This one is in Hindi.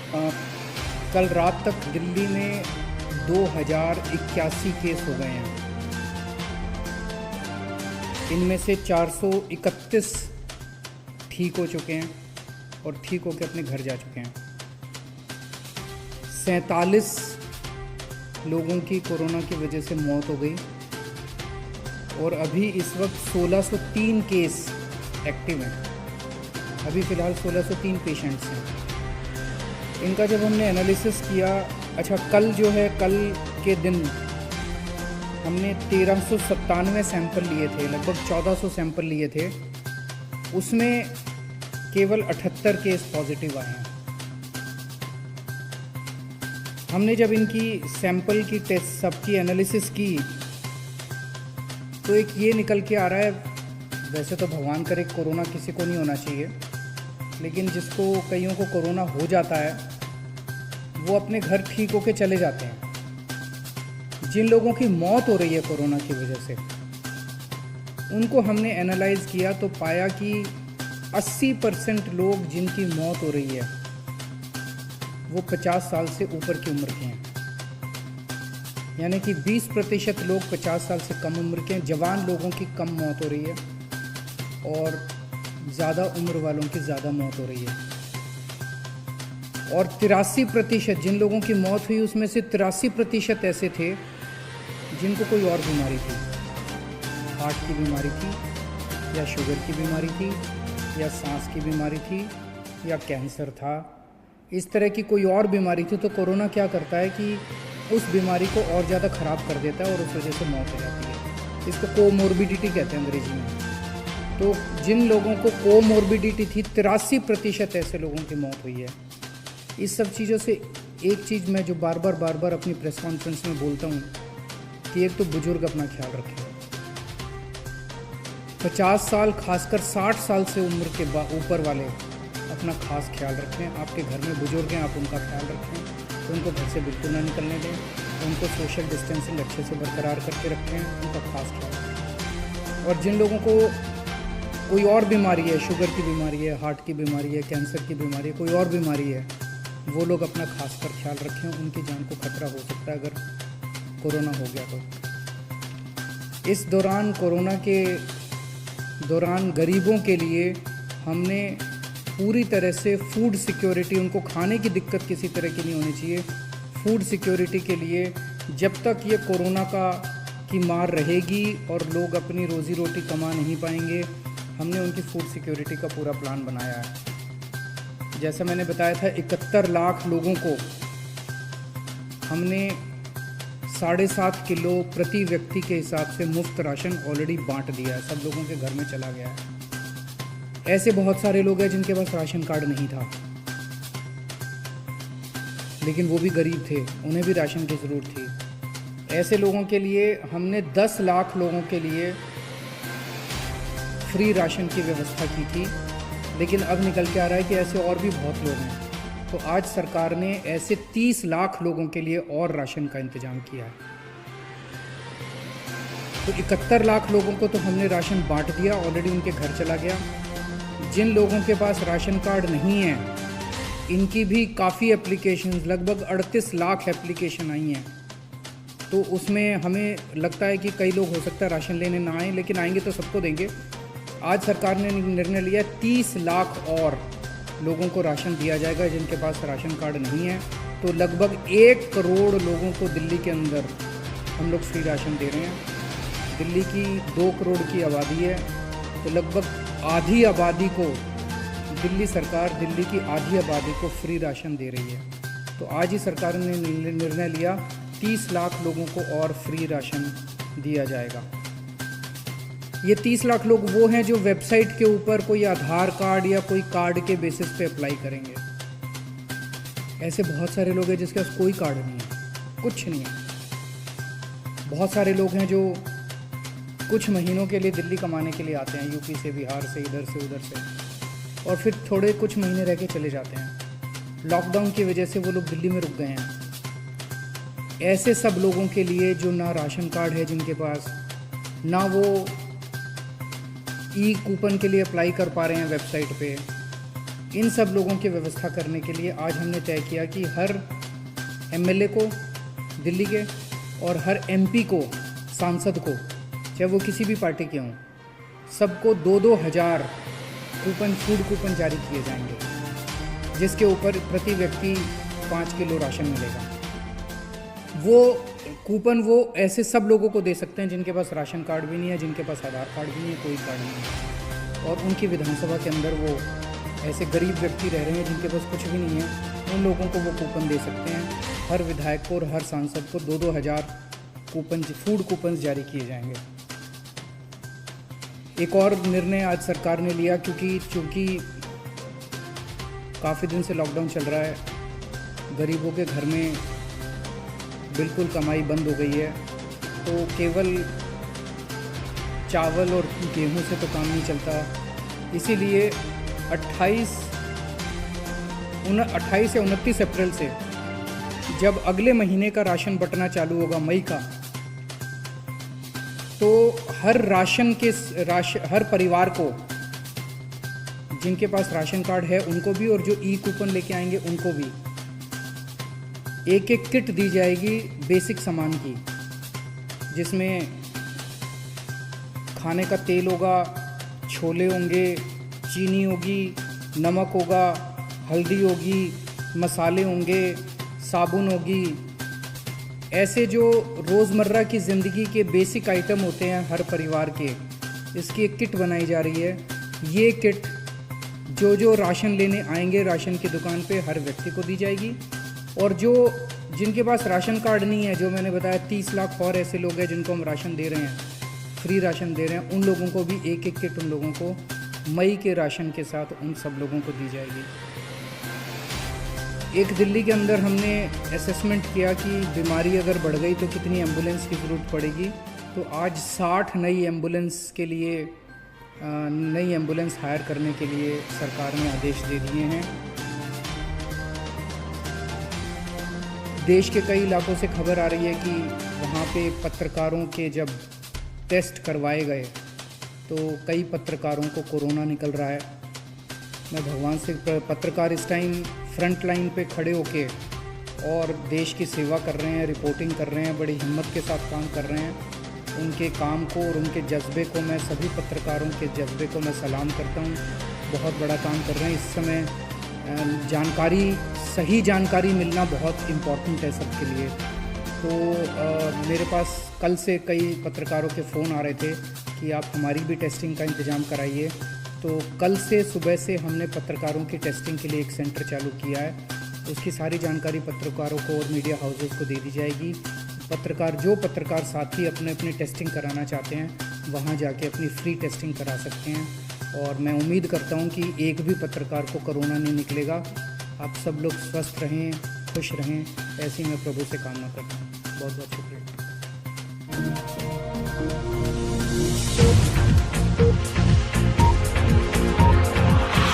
अ, कल रात तक दिल्ली में 2081 केस हो गए हैं। इनमें से 431 ठीक हो चुके हैं और ठीक होकर अपने घर जा चुके हैं। 47 लोगों की कोरोना की वजह से मौत हो गई और अभी इस वक्त 1603 केस एक्टिव हैं। अभी फ़िलहाल 1603 पेशेंट्स हैं। इनका जब हमने एनालिसिस किया, अच्छा कल जो है, कल के दिन हमने 1397 सैंपल लिए थे, लगभग 1400 सैंपल लिए थे। उसमें केवल 78 केस पॉजिटिव आए हैं। हमने जब इनकी सैंपल की टेस्ट सबकी एनालिसिस की तो एक ये निकल के आ रहा है, वैसे तो भगवान करे कोरोना किसी को नहीं होना चाहिए, लेकिन जिसको कईयों को कोरोना हो जाता है वो अपने घर ठीक होके चले जाते हैं। जिन लोगों की मौत हो रही है कोरोना की वजह से, उनको हमने एनालाइज किया तो पाया कि 80% लोग जिनकी मौत हो रही है वो 50 साल से ऊपर की उम्र के हैं। यानी कि 20% लोग 50 साल से कम उम्र के हैं। जवान लोगों की कम मौत हो रही है और ज़्यादा उम्र वालों की ज़्यादा मौत हो रही है। और 83% जिन लोगों की मौत हुई उसमें से 83% ऐसे थे जिनको कोई और बीमारी थी, हार्ट की बीमारी थी या शुगर की बीमारी थी या सांस की बीमारी थी या कैंसर था, इस तरह की कोई और बीमारी थी। तो कोरोना क्या करता है कि उस बीमारी को और ज़्यादा ख़राब कर देता है और उस वजह से मौत हो जाती है। इसको कोमोर्बिडिटी कहते हैं अंग्रेजी में। तो जिन लोगों को कोमोर्बिडिटी थी, 83% ऐसे लोगों की मौत हुई है। इस सब चीज़ों से एक चीज़ मैं जो बार बार अपनी प्रेस कॉन्फ्रेंस में बोलता हूँ कि एक तो बुजुर्ग अपना ख्याल रखें। 50 साल खासकर 60 साल से उम्र के ऊपर वाले अपना खास ख्याल रखें। आपके घर में बुजुर्ग हैं, आप उनका ख्याल रखें, तो उनको घर से बिल्कुल ना निकलने दें, उनको सोशल डिस्टेंसिंग अच्छे से बरकरार करके रखें, उनका खास ख्याल रखें। और जिन लोगों को कोई और बीमारी है, शुगर की बीमारी है, हार्ट की बीमारी है, कैंसर की बीमारी है, कोई और बीमारी है, वो लोग अपना खास कर ख्याल रखें। उनकी जान को खतरा हो सकता है अगर कोरोना हो गया तो। इस दौरान, कोरोना के दौरान गरीबों के लिए हमने पूरी तरह से फूड सिक्योरिटी, उनको खाने की दिक्कत किसी तरह की नहीं होनी चाहिए, फूड सिक्योरिटी के लिए जब तक ये कोरोना की मार रहेगी और लोग अपनी रोज़ी रोटी कमा नहीं पाएंगे, हमने उनकी फूड सिक्योरिटी का पूरा प्लान बनाया है। जैसा मैंने बताया था, 71 लाख लोगों को हमने 7.5 किलो प्रति व्यक्ति के हिसाब से मुफ्त राशन ऑलरेडी बांट दिया है। सब लोगों के घर में चला गया है। ऐसे बहुत सारे लोग हैं जिनके पास राशन कार्ड नहीं था, लेकिन वो भी गरीब थे, उन्हें भी राशन की ज़रूरत थी। ऐसे लोगों के लिए हमने 10 लाख लोगों के लिए फ्री राशन की व्यवस्था की थी, लेकिन अब निकल के आ रहा है कि ऐसे और भी बहुत लोग हैं। तो आज सरकार ने ऐसे 30 लाख लोगों के लिए और राशन का इंतजाम किया है। तो 71 लाख लोगों को तो हमने राशन बांट दिया, ऑलरेडी उनके घर चला गया। जिन लोगों के पास राशन कार्ड नहीं है, इनकी भी काफ़ी एप्लीकेशन, लगभग 38 लाख एप्लीकेशन आई हैं। तो उसमें हमें लगता है कि कई लोग हो सकता है राशन लेने ना आएँ, लेकिन आएंगे तो सबको देंगे। आज सरकार ने निर्णय लिया 30 लाख और लोगों को राशन दिया जाएगा जिनके पास राशन कार्ड नहीं है। तो लगभग 1 करोड़ लोगों को दिल्ली के अंदर हम लोग फ्री राशन दे रहे हैं। दिल्ली की 2 करोड़ की आबादी है, तो लगभग आधी आबादी को दिल्ली सरकार, दिल्ली की आधी आबादी को फ्री राशन दे रही है। तो आज ही सरकार ने निर्णय लिया 30 लाख लोगों को और फ्री राशन दिया जाएगा। ये 30 लाख लोग वो हैं जो वेबसाइट के ऊपर कोई आधार कार्ड या कोई कार्ड के बेसिस पे अप्लाई करेंगे। ऐसे बहुत सारे लोग हैं जिसके पास कोई कार्ड नहीं है, कुछ नहीं है। बहुत सारे लोग हैं जो कुछ महीनों के लिए दिल्ली कमाने के लिए आते हैं, यूपी से, बिहार से, इधर से उधर से, और फिर थोड़े कुछ महीने रह के चले जाते हैं। लॉकडाउन की वजह से वो लोग दिल्ली में रुक गए हैं। ऐसे सब लोगों के लिए जो ना राशन कार्ड है जिनके पास, ना वो ई कूपन के लिए अप्लाई कर पा रहे हैं वेबसाइट पे, इन सब लोगों की व्यवस्था करने के लिए आज हमने तय किया कि हर एमएलए को दिल्ली के और हर एमपी को, सांसद को, चाहे वो किसी भी पार्टी के हों, सबको 2-2 हज़ार कूपन, फूड कूपन जारी किए जाएंगे, जिसके ऊपर प्रति व्यक्ति 5 किलो राशन मिलेगा। वो कूपन वो ऐसे सब लोगों को दे सकते हैं जिनके पास राशन कार्ड भी नहीं है, जिनके पास आधार कार्ड भी नहीं है, कोई कार्ड नहीं है, और उनकी विधानसभा के अंदर वो ऐसे गरीब व्यक्ति रह रहे हैं जिनके पास कुछ भी नहीं है, उन लोगों को वो कूपन दे सकते हैं। हर विधायक को और हर सांसद को 2-2 हज़ार कूपन, फूड कूपन जारी किए जाएंगे। एक और निर्णय आज सरकार ने लिया, क्योंकि काफ़ी दिन से लॉकडाउन चल रहा है, गरीबों के घर में बिल्कुल कमाई बंद हो गई है, तो केवल चावल और गेहूं से तो काम नहीं चलता। इसीलिए 28 या 29 अप्रैल से जब अगले महीने का राशन बंटना चालू होगा, मई का, तो हर परिवार को, जिनके पास राशन कार्ड है उनको भी और जो ई कूपन लेके आएंगे उनको भी एक किट दी जाएगी बेसिक सामान की, जिसमें खाने का तेल होगा, छोले होंगे, चीनी होगी, नमक होगा, हल्दी होगी, मसाले होंगे, साबुन होगी। ऐसे जो रोज़मर्रा की ज़िंदगी के बेसिक आइटम होते हैं हर परिवार के, इसकी एक किट बनाई जा रही है। ये किट जो राशन लेने आएंगे राशन की दुकान पे हर व्यक्ति को दी जाएगी, और जिनके पास राशन कार्ड नहीं है, जो मैंने बताया 30 लाख और ऐसे लोग हैं जिनको हम राशन दे रहे हैं, फ्री राशन दे रहे हैं, उन लोगों को भी एक किट उन लोगों को मई के राशन के साथ उन सब लोगों को दी जाएगी। एक दिल्ली के अंदर हमने असेसमेंट किया कि बीमारी अगर बढ़ गई तो कितनी एम्बुलेंस की ज़रूरत पड़ेगी, तो आज 60 नई एम्बुलेंस हायर करने के लिए सरकार ने आदेश दे दिए हैं। देश के कई इलाकों से खबर आ रही है कि वहाँ पे पत्रकारों के जब टेस्ट करवाए गए तो कई पत्रकारों को कोरोना निकल रहा है। मैं भगवान से, पत्रकार इस टाइम फ्रंट लाइन पे खड़े होके और देश की सेवा कर रहे हैं, रिपोर्टिंग कर रहे हैं, बड़ी हिम्मत के साथ काम कर रहे हैं। उनके काम को और उनके जज्बे को, मैं सभी पत्रकारों के जज्बे को मैं सलाम करता हूँ। बहुत बड़ा काम कर रहे हैं। इस समय सही जानकारी मिलना बहुत इम्पॉर्टेंट है सबके लिए। तो मेरे पास कल से कई पत्रकारों के फ़ोन आ रहे थे कि आप हमारी भी टेस्टिंग का इंतज़ाम कराइए। तो कल से सुबह से हमने पत्रकारों की टेस्टिंग के लिए एक सेंटर चालू किया है। उसकी सारी जानकारी पत्रकारों को और मीडिया हाउसेस को दे दी जाएगी। जो पत्रकार साथी अपने टेस्टिंग कराना चाहते हैं वहाँ जाके अपनी फ्री टेस्टिंग करा सकते हैं। और मैं उम्मीद करता हूँ कि एक भी पत्रकार को कोरोना नहीं निकलेगा। आप सब लोग स्वस्थ रहें, खुश रहें, ऐसी मैं प्रभु से कामना करता हूँ। बहुत बहुत शुक्रिया।